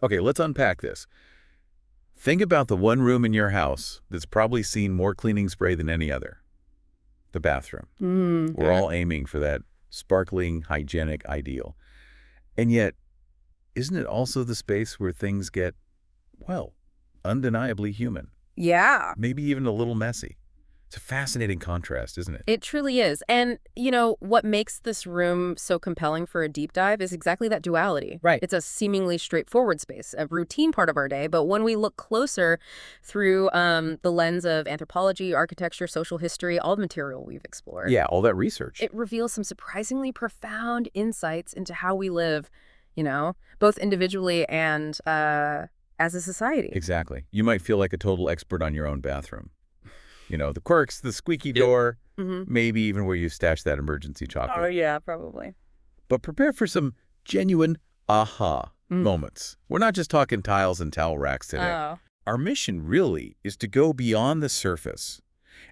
Okay, let's unpack this. Think about the one room in your house that's probably seen more cleaning spray than any other. The bathroom. We're Fair. all aiming for that sparkling, hygienic ideal. And yet, isn't it also the space where things get, well, undeniably human? Yeah. Maybe even a little messy. It's a fascinating contrast, isn't it? It truly is. And, what makes this room so compelling for a deep dive is exactly that duality. Right. It's a seemingly straightforward space, a routine part of our day. But when we look closer through the lens of anthropology, architecture, social history, all the material we've explored, Yeah, all that research. it reveals some surprisingly profound insights into how we live, both individually and as a society. Exactly. You might feel like a total expert on your own bathroom. The quirks, the squeaky Yep. door, Hmm. maybe even where you stash that emergency Oh, chocolate. yeah, probably. But prepare for some genuine aha Mm. moments. We're not just talking tiles and towel racks today. Oh. Our mission really is to go beyond the surface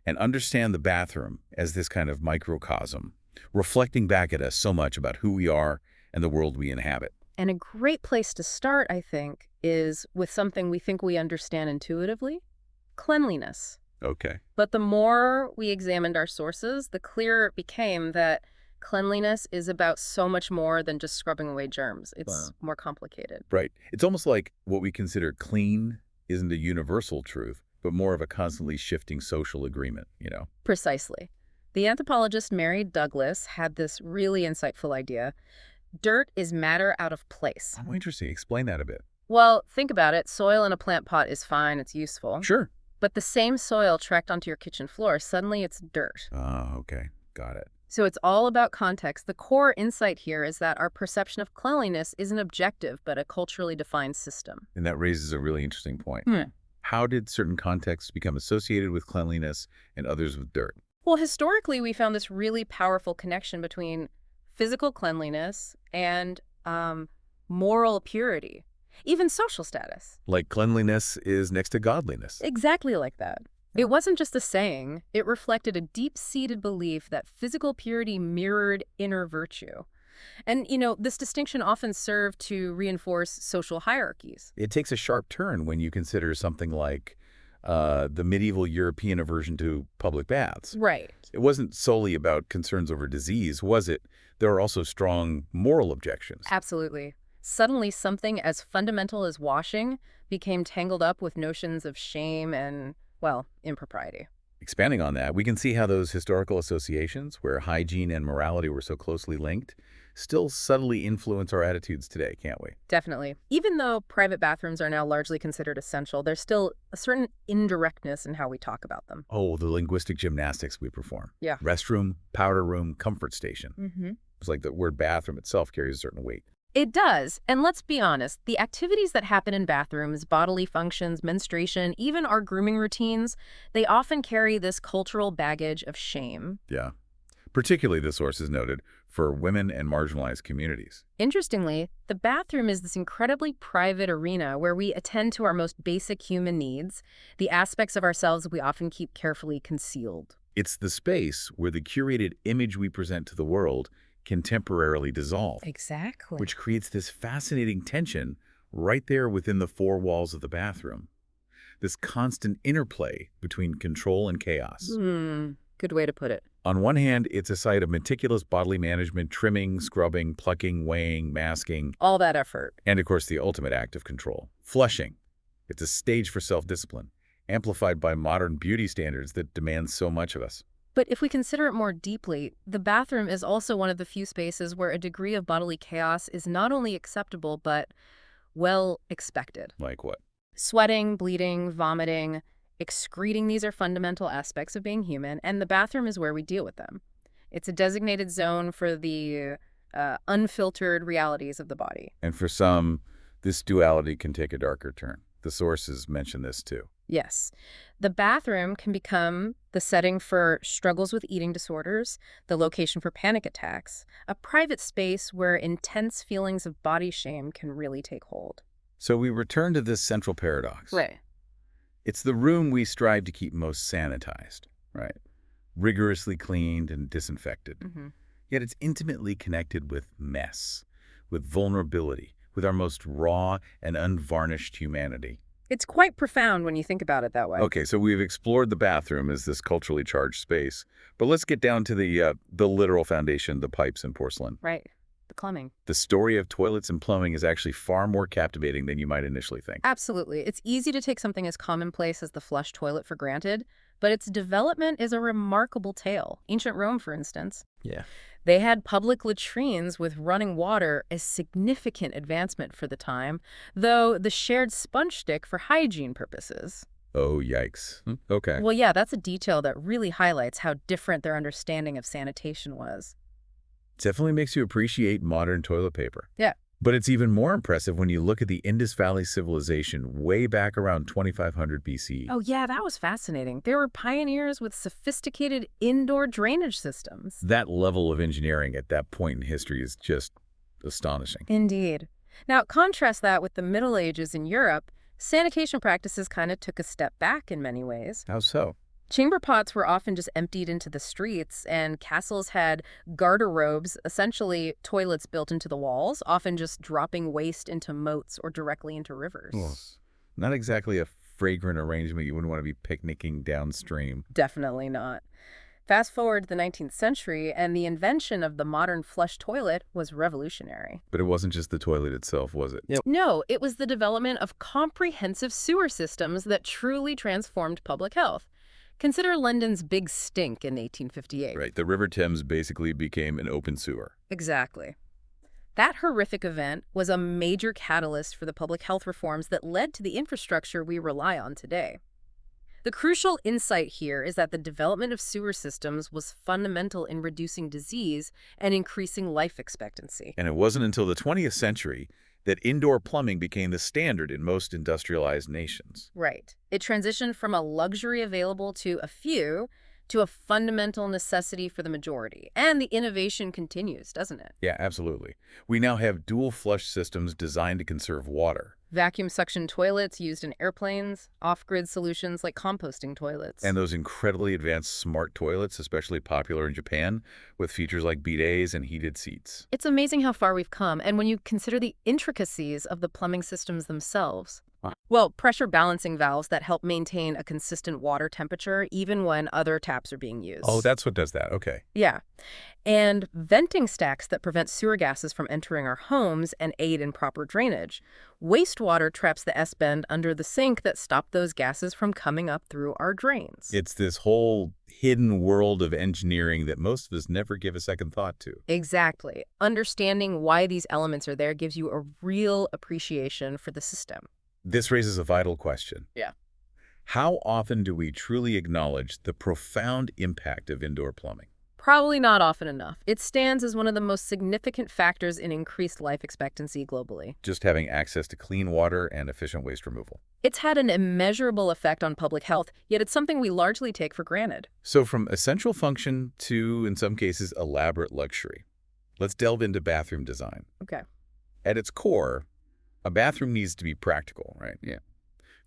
and understand the bathroom as this kind of microcosm, reflecting back at us so much about who we are and the world we inhabit. And a great place to start, I think, is with something we think we understand intuitively: cleanliness. Okay. But the more we examined our sources, the clearer it became that cleanliness is about so much more than just scrubbing away germs. It's Wow. more complicated. Right. It's almost like what we consider clean isn't a universal truth, but more of a constantly shifting social agreement. Precisely. The anthropologist Mary Douglas had this really insightful idea. Dirt is matter out of place. Oh, interesting. Explain that a bit. Well, think about it. Soil in a plant pot is fine, it's useful. Sure. But the same soil tracked onto your kitchen floor, suddenly it's dirt. Oh, okay. Got it. So it's all about context. The core insight here is that our perception of cleanliness isn't objective, but a culturally defined system. And that raises a really interesting point. Hmm. How did certain contexts become associated with cleanliness and others with dirt? Well, historically, we found this really powerful connection between physical cleanliness and moral purity, even social status. Like cleanliness is next to godliness. Exactly like that. It wasn't just a saying. It reflected a deep-seated belief that physical purity mirrored inner virtue. And, this distinction often served to reinforce social hierarchies. It takes a sharp turn when you consider something like the medieval European aversion to public baths. Right. It wasn't solely about concerns over disease, was it? There are also strong moral objections. Absolutely. Suddenly, something as fundamental as washing became tangled up with notions of shame and, well, impropriety. Expanding on that, we can see how those historical associations, where hygiene and morality were so closely linked, still subtly influence our attitudes today, can't we? Definitely. Even though private bathrooms are now largely considered essential, there's still a certain indirectness in how we talk about them. Oh, the linguistic gymnastics we perform. Yeah. Restroom, powder room, comfort station. Mm-hmm. It's like the word bathroom itself carries a certain weight. It does. And let's be honest, the activities that happen in bathrooms, bodily functions, menstruation, even our grooming routines, they often carry this cultural baggage of shame. Yeah. Particularly, the source is noted, for women and marginalized communities. Interestingly, the bathroom is this incredibly private arena where we attend to our most basic human needs, the aspects of ourselves we often keep carefully concealed. It's the space where the curated image we present to the world can temporarily dissolve, Exactly. which creates this fascinating tension right there within the four walls of the bathroom. This constant interplay between control and chaos. Good way to put it. On one hand, it's a site of meticulous bodily management, trimming, scrubbing, plucking, weighing, masking, All that effort. and of course the ultimate act of control, flushing. It's a stage for self-discipline, amplified by modern beauty standards that demand so much of us. But if we consider it more deeply, the bathroom is also one of the few spaces where a degree of bodily chaos is not only acceptable, but, well, expected. Like what? Sweating, bleeding, vomiting, excreting, these are fundamental aspects of being human, and the bathroom is where we deal with them. It's a designated zone for the unfiltered realities of the body. And for some, this duality can take a darker turn. The sources mention this too. Yes. The bathroom can become the setting for struggles with eating disorders, the location for panic attacks, a private space where intense feelings of body shame can really take hold. So we return to this central paradox. Right. It's the room we strive to keep most sanitized, right? Rigorously cleaned and disinfected. Mm-hmm. Yet it's intimately connected with mess, with vulnerability, with our most raw and unvarnished humanity. It's quite profound when you think about it that way. Okay, so we've explored the bathroom as this culturally charged space, but let's get down to the literal foundation, the pipes and porcelain. Right. The plumbing. The story of toilets and plumbing is actually far more captivating than you might initially think. Absolutely. It's easy to take something as commonplace as the flush toilet for granted, but its development is a remarkable tale. Ancient Rome, for instance. Yeah. They had public latrines with running water, a significant advancement for the time, though the shared sponge stick for hygiene purposes. Oh, yikes. Okay. Well, yeah, that's a detail that really highlights how different their understanding of sanitation was. Definitely makes you appreciate modern toilet paper. Yeah. But it's even more impressive when you look at the Indus Valley civilization way back around 2500 BC. Oh, yeah, that was fascinating. They were pioneers with sophisticated indoor drainage systems. That level of engineering at that point in history is just astonishing. Indeed. Now, contrast that with the Middle Ages in Europe. Sanitation practices kind of took a step back in many ways. How so? Chamber pots were often just emptied into the streets, and castles had garderobes, essentially toilets built into the walls, often just dropping waste into moats or directly into rivers. Well, not exactly a fragrant arrangement you wouldn't want to be picnicking downstream. Definitely not. Fast forward to the 19th century, and the invention of the modern flush toilet was revolutionary. But it wasn't just the toilet itself, was it? Yep. No, it was the development of comprehensive sewer systems that truly transformed public health. Consider London's Big Stink in 1858. Right. The River Thames basically became an open sewer. Exactly. That horrific event was a major catalyst for the public health reforms that led to the infrastructure we rely on today. The crucial insight here is that the development of sewer systems was fundamental in reducing disease and increasing life expectancy. And it wasn't until the 20th century that indoor plumbing became the standard in most industrialized nations. Right. It transitioned from a luxury available to a few to a fundamental necessity for the majority. And the innovation continues, doesn't it? Yeah, absolutely. We now have dual flush systems designed to conserve water. Vacuum suction toilets used in airplanes, off-grid solutions like composting toilets. And those incredibly advanced smart toilets, especially popular in Japan, with features like bidets and heated seats. It's amazing how far we've come, and when you consider the intricacies of the plumbing systems themselves. Well, pressure balancing valves that help maintain a consistent water temperature even when other taps are being used. Oh, that's what does that. Okay. Yeah. And venting stacks that prevent sewer gases from entering our homes and aid in proper drainage. Wastewater traps the S-bend under the sink that stop those gases from coming up through our drains. It's this whole hidden world of engineering that most of us never give a second thought to. Exactly. Understanding why these elements are there gives you a real appreciation for the system. This raises a vital question. Yeah. How often do we truly acknowledge the profound impact of indoor plumbing? Probably not often enough. It stands as one of the most significant factors in increased life expectancy globally. Just having access to clean water and efficient waste removal. It's had an immeasurable effect on public health, yet it's something we largely take for granted. So from essential function to, in some cases, elaborate luxury. Let's delve into bathroom design. Okay. At its core, a bathroom needs to be practical, right? Yeah.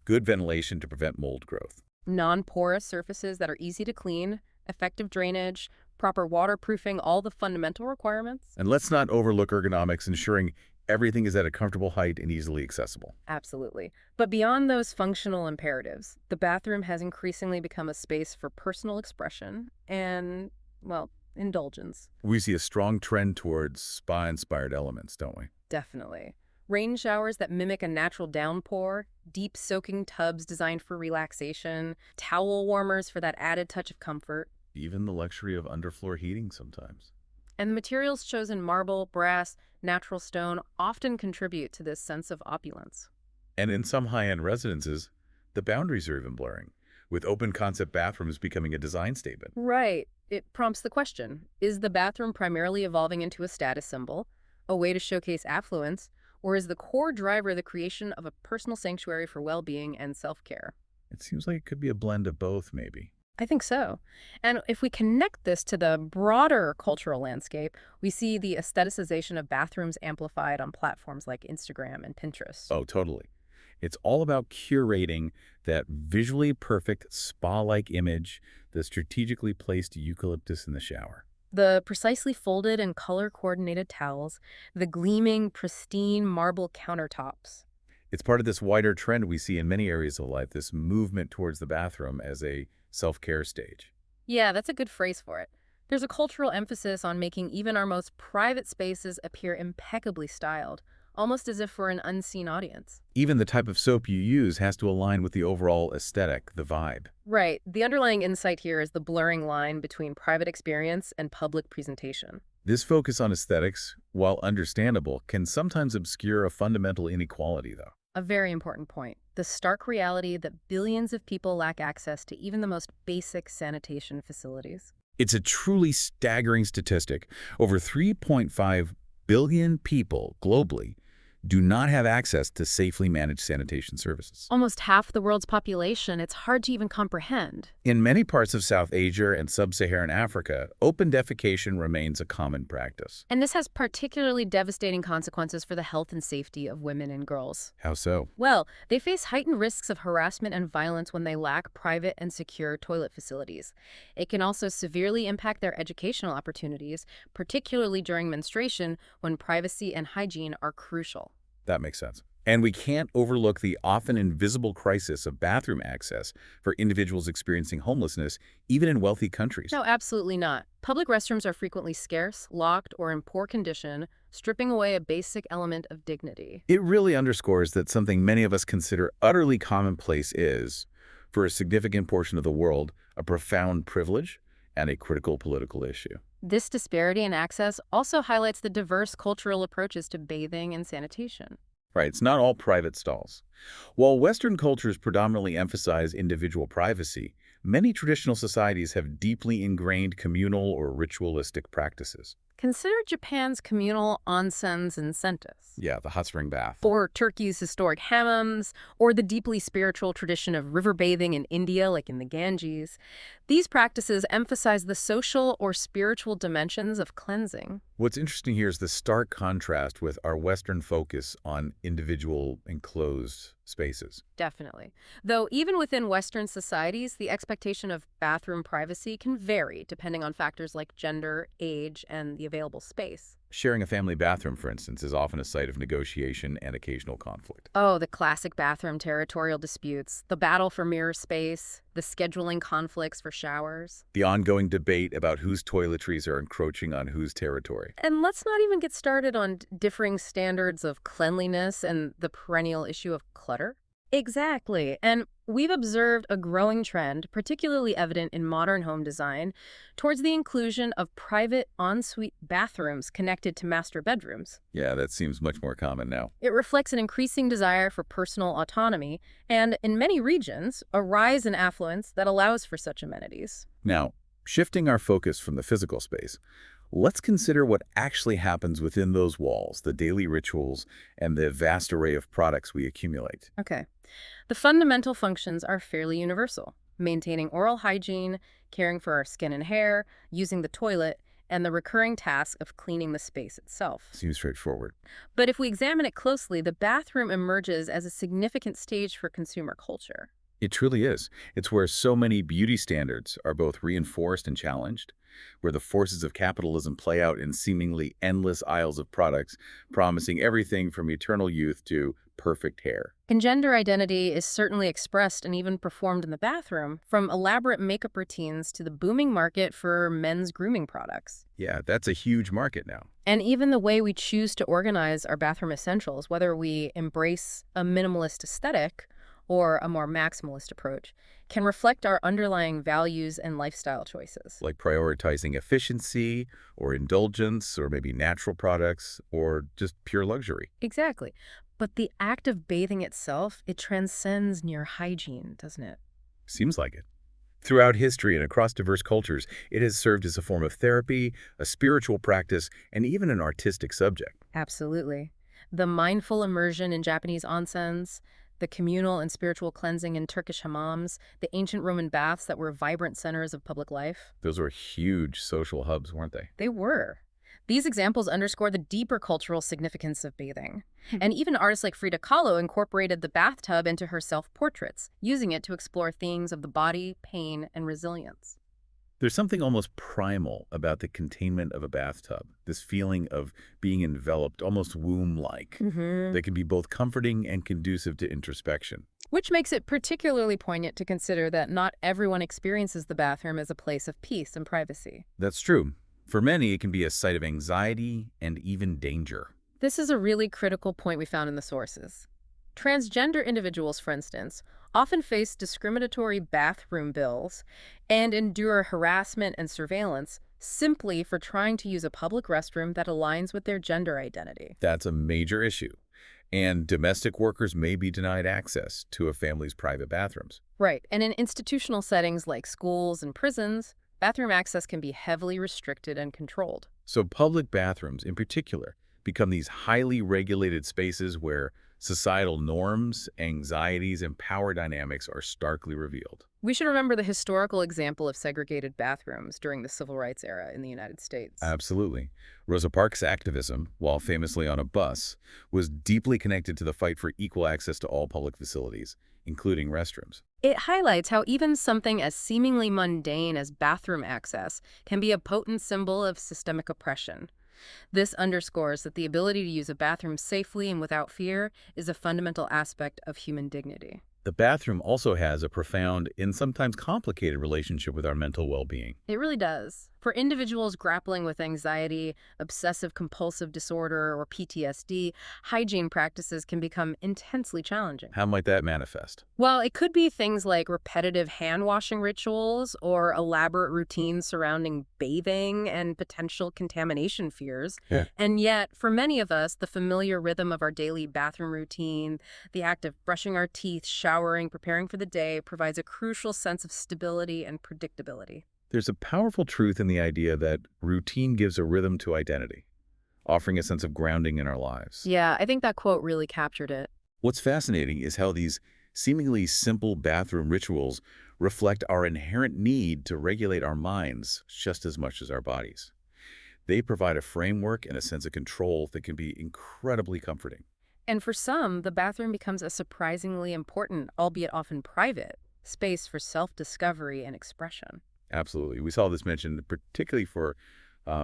Good ventilation to prevent mold growth. Non-porous surfaces that are easy to clean, effective drainage, proper waterproofing, all the fundamental requirements. And let's not overlook ergonomics, ensuring everything is at a comfortable height and easily accessible. Absolutely. But beyond those functional imperatives, the bathroom has increasingly become a space for personal expression and, well, indulgence. We see a strong trend towards spa-inspired elements, don't we? Definitely. Rain showers that mimic a natural downpour, deep soaking tubs designed for relaxation, towel warmers for that added touch of comfort. Even the luxury of underfloor heating sometimes. And the materials chosen, marble, brass, natural stone, often contribute to this sense of opulence. And in some high-end residences, the boundaries are even blurring, with open-concept bathrooms becoming a design statement. Right. It prompts the question, is the bathroom primarily evolving into a status symbol, a way to showcase affluence, or is the core driver the creation of a personal sanctuary for well-being and self-care? It seems like it could be a blend of both, maybe. I think so. And if we connect this to the broader cultural landscape, we see the aestheticization of bathrooms amplified on platforms like Instagram and Pinterest. Oh, totally. It's all about curating that visually perfect spa-like image, the strategically placed eucalyptus in the shower. The precisely folded and color-coordinated towels, the gleaming, pristine marble countertops. It's part of this wider trend we see in many areas of life, this movement towards the bathroom as a self-care stage. Yeah, that's a good phrase for it. There's a cultural emphasis on making even our most private spaces appear impeccably styled, almost as if we're an unseen audience. Even the type of soap you use has to align with the overall aesthetic, the vibe. Right. The underlying insight here is the blurring line between private experience and public presentation. This focus on aesthetics, while understandable, can sometimes obscure a fundamental inequality, though. A very important point. The stark reality that billions of people lack access to even the most basic sanitation facilities. It's a truly staggering statistic. Over 3.5 billion people globally do not have access to safely managed sanitation services. Almost half the world's population, it's hard to even comprehend. In many parts of South Asia and sub-Saharan Africa, open defecation remains a common practice. And this has particularly devastating consequences for the health and safety of women and girls. How so? Well, they face heightened risks of harassment and violence when they lack private and secure toilet facilities. It can also severely impact their educational opportunities, particularly during menstruation when privacy and hygiene are crucial. That makes sense. And we can't overlook the often invisible crisis of bathroom access for individuals experiencing homelessness, even in wealthy countries. No, absolutely not. Public restrooms are frequently scarce, locked, or in poor condition, stripping away a basic element of dignity. It really underscores that something many of us consider utterly commonplace is, for a significant portion of the world, a profound privilege and a critical political issue. This disparity in access also highlights the diverse cultural approaches to bathing and sanitation. Right, it's not all private stalls. While Western cultures predominantly emphasize individual privacy, many traditional societies have deeply ingrained communal or ritualistic practices. Consider Japan's communal onsens and sentas, Yeah, the hot spring bath. or Turkey's historic hammams, or the deeply spiritual tradition of river bathing in India, like in the Ganges. These practices emphasize the social or spiritual dimensions of cleansing. What's interesting here is the stark contrast with our Western focus on individual enclosed spaces. Definitely. Though even within Western societies, the expectation of bathroom privacy can vary depending on factors like gender, age, and the available space. Sharing a family bathroom, for instance, is often a site of negotiation and occasional conflict. Oh, the classic bathroom territorial disputes, the battle for mirror space, the scheduling conflicts for showers. The ongoing debate about whose toiletries are encroaching on whose territory. And let's not even get started on differing standards of cleanliness and the perennial issue of clutter. Exactly. And we've observed a growing trend, particularly evident in modern home design, towards the inclusion of private ensuite bathrooms connected to master bedrooms. Yeah, that seems much more common now. It reflects an increasing desire for personal autonomy and, in many regions, a rise in affluence that allows for such amenities. Now, shifting our focus from the physical space, let's consider what actually happens within those walls, the daily rituals, and the vast array of products we accumulate. Okay. The fundamental functions are fairly universal: maintaining oral hygiene, caring for our skin and hair, using the toilet, and the recurring task of cleaning the space itself. Seems straightforward. But if we examine it closely, the bathroom emerges as a significant stage for consumer culture. It truly is. It's where so many beauty standards are both reinforced and challenged, where the forces of capitalism play out in seemingly endless aisles of products, promising everything from eternal youth to perfect hair. And gender identity is certainly expressed and even performed in the bathroom, from elaborate makeup routines to the booming market for men's grooming products. Yeah, that's a huge market now. And even the way we choose to organize our bathroom essentials, whether we embrace a minimalist aesthetic or a more maximalist approach, can reflect our underlying values and lifestyle choices. Like prioritizing efficiency or indulgence or maybe natural products or just pure luxury. Exactly. But the act of bathing itself, it transcends mere hygiene, doesn't it? Seems like it. Throughout history and across diverse cultures, it has served as a form of therapy, a spiritual practice, and even an artistic subject. Absolutely. The mindful immersion in Japanese onsens, the communal and spiritual cleansing in Turkish hammams, the ancient Roman baths that were vibrant centers of public life. Those were huge social hubs, weren't they? They were. These examples underscore the deeper cultural significance of bathing. And even artists like Frida Kahlo incorporated the bathtub into her self-portraits, using it to explore themes of the body, pain, and resilience. There's something almost primal about the containment of a bathtub, this feeling of being enveloped, almost womb-like, Hmm. that can be both comforting and conducive to introspection. Which makes it particularly poignant to consider that not everyone experiences the bathroom as a place of peace and privacy. That's true. For many, it can be a site of anxiety and even danger. This is a really critical point we found in the sources. Transgender individuals, for instance, often face discriminatory bathroom bills and endure harassment and surveillance simply for trying to use a public restroom that aligns with their gender identity. That's a major issue. And domestic workers may be denied access to a family's private bathrooms. Right, and in institutional settings like schools and prisons, bathroom access can be heavily restricted and controlled. So public bathrooms, in particular, become these highly regulated spaces where societal norms, anxieties, and power dynamics are starkly revealed. We should remember the historical example of segregated bathrooms during the Civil Rights era in the United States. Absolutely. Rosa Parks' activism, while famously on a bus, was deeply connected to the fight for equal access to all public facilities, including restrooms. It highlights how even something as seemingly mundane as bathroom access can be a potent symbol of systemic oppression. This underscores that the ability to use a bathroom safely and without fear is a fundamental aspect of human dignity. The bathroom also has a profound and sometimes complicated relationship with our mental well-being. It really does. For individuals grappling with anxiety, obsessive compulsive disorder, or PTSD, hygiene practices can become intensely challenging. How might that manifest? Well, it could be things like repetitive hand-washing rituals or elaborate routines surrounding bathing and potential contamination fears. Yeah. And yet, for many of us, the familiar rhythm of our daily bathroom routine, the act of brushing our teeth, showering, preparing for the day, provides a crucial sense of stability and predictability. There's a powerful truth in the idea that routine gives a rhythm to identity, offering a sense of grounding in our lives. Yeah, I think that quote really captured it. What's fascinating is how these seemingly simple bathroom rituals reflect our inherent need to regulate our minds just as much as our bodies. They provide a framework and a sense of control that can be incredibly comforting. And for some, the bathroom becomes a surprisingly important, albeit often private, space for self-discovery and expression. Absolutely. We saw this mentioned particularly for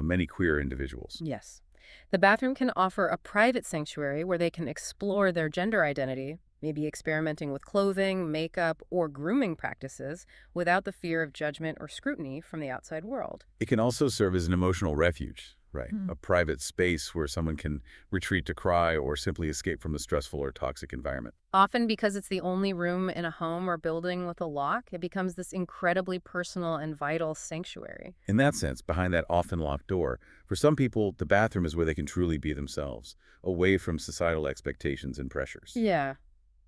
many queer individuals. Yes. The bathroom can offer a private sanctuary where they can explore their gender identity, maybe experimenting with clothing, makeup, or grooming practices without the fear of judgment or scrutiny from the outside world. It can also serve as an emotional refuge, right? Hmm. A private space where someone can retreat to cry or simply escape from a stressful or toxic environment. Often because it's the only room in a home or building with a lock, it becomes this incredibly personal and vital sanctuary. In that sense, behind that often locked door, for some people, the bathroom is where they can truly be themselves, away from societal expectations and pressures. Yeah,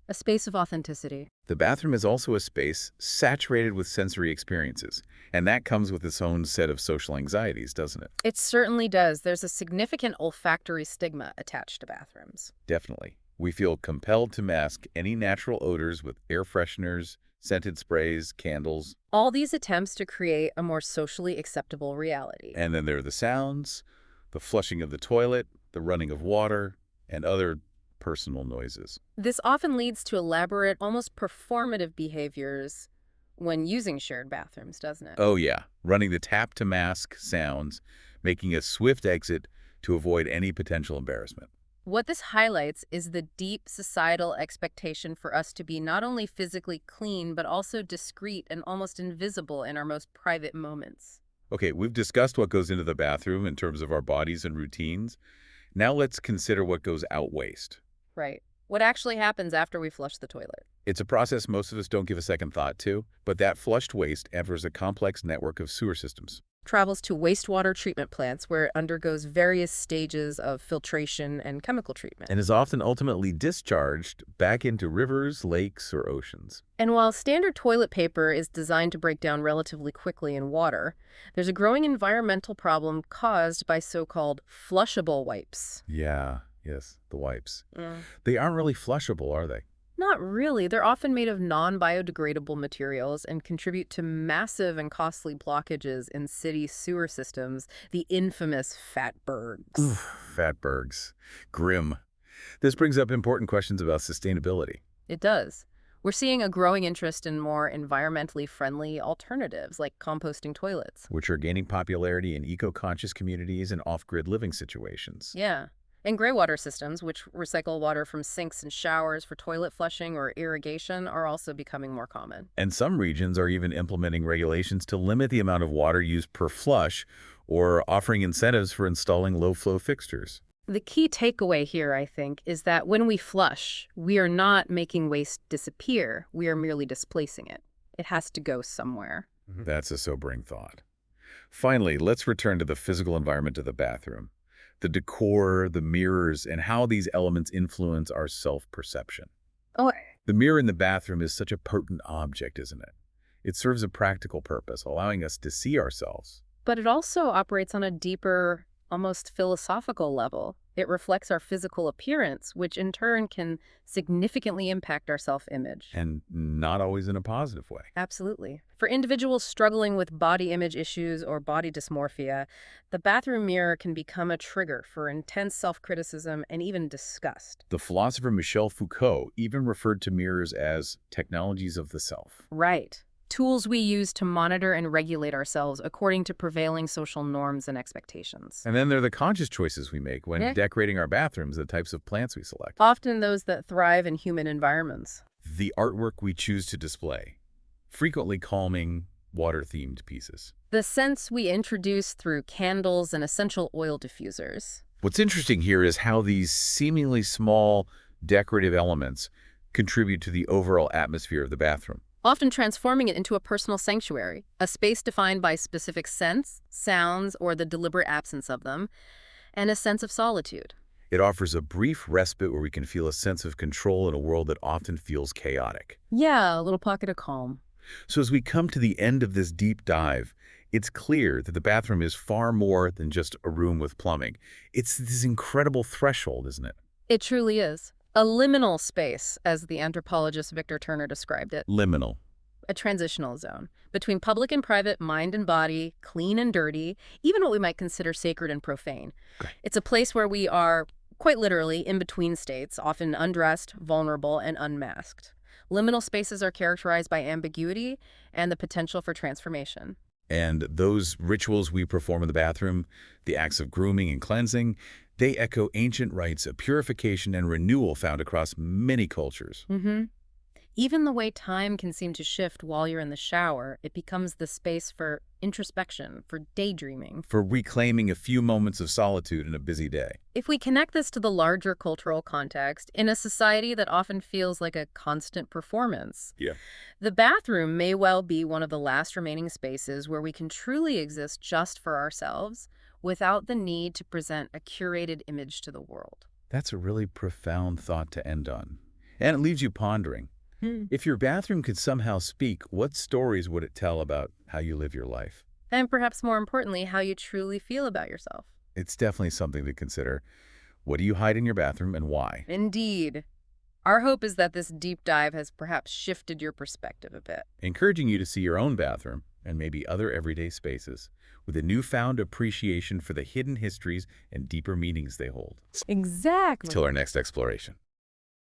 a space of authenticity. The bathroom is also a space saturated with sensory experiences, and that comes with its own set of social anxieties, doesn't it? It certainly does. There's a significant olfactory stigma attached to bathrooms. Definitely. We feel compelled to mask any natural odors with air fresheners, scented sprays, candles. All these attempts to create a more socially acceptable reality. And then there are the sounds, the flushing of the toilet, the running of water, and other personal noises. This often leads to elaborate, almost performative behaviors when using shared bathrooms, doesn't it? Oh yeah, running the tap to mask sounds, making a swift exit to avoid any potential embarrassment. What this highlights is the deep societal expectation for us to be not only physically clean, but also discreet and almost invisible in our most private moments. Okay, we've discussed what goes into the bathroom in terms of our bodies and routines. Now let's consider what goes out waste. Right. What actually happens after we flush the toilet? It's a process most of us don't give a second thought to, but that flushed waste enters a complex network of sewer systems. Travels to wastewater treatment plants where it undergoes various stages of filtration and chemical treatment. And is often ultimately discharged back into rivers, lakes, or oceans. And while standard toilet paper is designed to break down relatively quickly in water, there's a growing environmental problem caused by so-called flushable wipes. Yeah, yes, the wipes. Mm. They aren't really flushable, are they? Not really. They're often made of non-biodegradable materials and contribute to massive and costly blockages in city sewer systems, the infamous fatbergs. Oof, fatbergs. Grim. This brings up important questions about sustainability. It does. We're seeing a growing interest in more environmentally friendly alternatives like composting toilets. which are gaining popularity in eco-conscious communities and off-grid living situations. Yeah. And gray water systems, which recycle water from sinks and showers for toilet flushing or irrigation, are also becoming more common. And some regions are even implementing regulations to limit the amount of water used per flush or offering incentives for installing low-flow fixtures. The key takeaway here, I think, is that when we flush, we are not making waste disappear. We are merely displacing it. It has to go somewhere. That's a sobering thought. Finally, let's return to the physical environment of the bathroom. The decor, the mirrors, and how these elements influence our self-perception. Oh, The mirror in the bathroom is such a potent object, isn't it? It serves a practical purpose, allowing us to see ourselves. but it also operates on a deeper, almost philosophical level. It reflects our physical appearance, which in turn can significantly impact our self-image. And not always in a positive way. Absolutely. For individuals struggling with body image issues or body dysmorphia, the bathroom mirror can become a trigger for intense self-criticism and even disgust. The philosopher Michel Foucault even referred to mirrors as technologies of the self. Right. Tools we use to monitor and regulate ourselves according to prevailing social norms and expectations. And then there are the conscious choices we make when Yeah. decorating our bathrooms, the types of plants we select, Often those that thrive in human environments. the artwork we choose to display, frequently calming, water-themed pieces. The scents we introduce through candles and essential oil diffusers. What's interesting here is how these seemingly small decorative elements contribute to the overall atmosphere of the bathroom. Often transforming it into a personal sanctuary, a space defined by specific scents, sounds, or the deliberate absence of them, and a sense of solitude. It offers a brief respite where we can feel a sense of control in a world that often feels chaotic. Yeah, a little pocket of calm. So as we come to the end of this deep dive, it's clear that the bathroom is far more than just a room with plumbing. It's this incredible threshold, isn't it? It truly is. A liminal space, as the anthropologist Victor Turner described it. Liminal. A transitional zone between public and private, mind and body, clean and dirty, even what we might consider sacred and profane. Okay. It's a place where we are, quite literally, in between states, often undressed, vulnerable, and unmasked. Liminal spaces are characterized by ambiguity and the potential for transformation. And those rituals we perform in the bathroom, the acts of grooming and cleansing, they echo ancient rites of purification and renewal found across many cultures. Even the way time can seem to shift while you're in the shower, it becomes the space for introspection, for daydreaming. For reclaiming a few moments of solitude in a busy day. If we connect this to the larger cultural context, in a society that often feels like a constant performance, Yeah. the bathroom may well be one of the last remaining spaces where we can truly exist just for ourselves without the need to present a curated image to the world. That's a really profound thought to end on. And it leaves you pondering. If your bathroom could somehow speak, what stories would it tell about how you live your life? And perhaps more importantly, how you truly feel about yourself. It's definitely something to consider. What do you hide in your bathroom and why? Indeed. Our hope is that this deep dive has perhaps shifted your perspective a bit. Encouraging you to see your own bathroom and maybe other everyday spaces with a newfound appreciation for the hidden histories and deeper meanings they hold. Exactly. Till our next exploration.